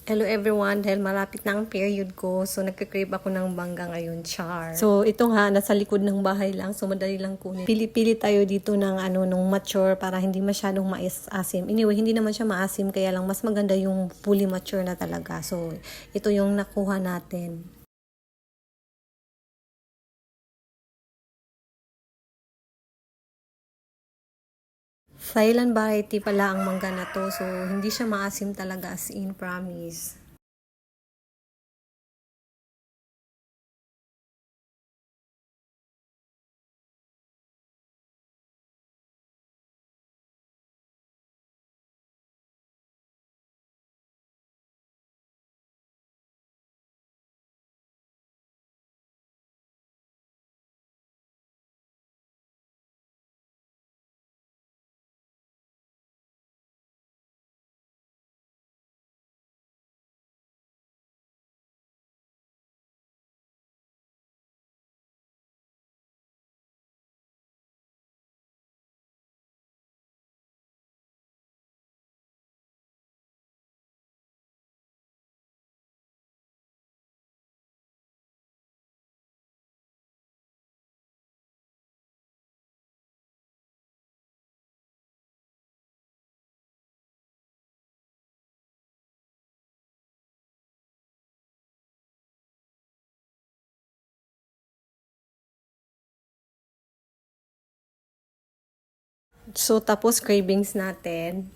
Hello everyone, dahil malapit na ang period ko, so nagka-crave ako ng bangga ngayon, char. So ito nga, nasa likod ng bahay lang, so madali lang kunin. Pili-pili tayo dito ng nung mature para hindi masyadong maasim. Anyway, hindi naman siya maasim, kaya lang mas maganda yung fully mature na talaga. So ito yung nakuha natin. Thailand variety pala ang mangga na to, so hindi siya maasim talaga as in, promise. So tapos cravings natin.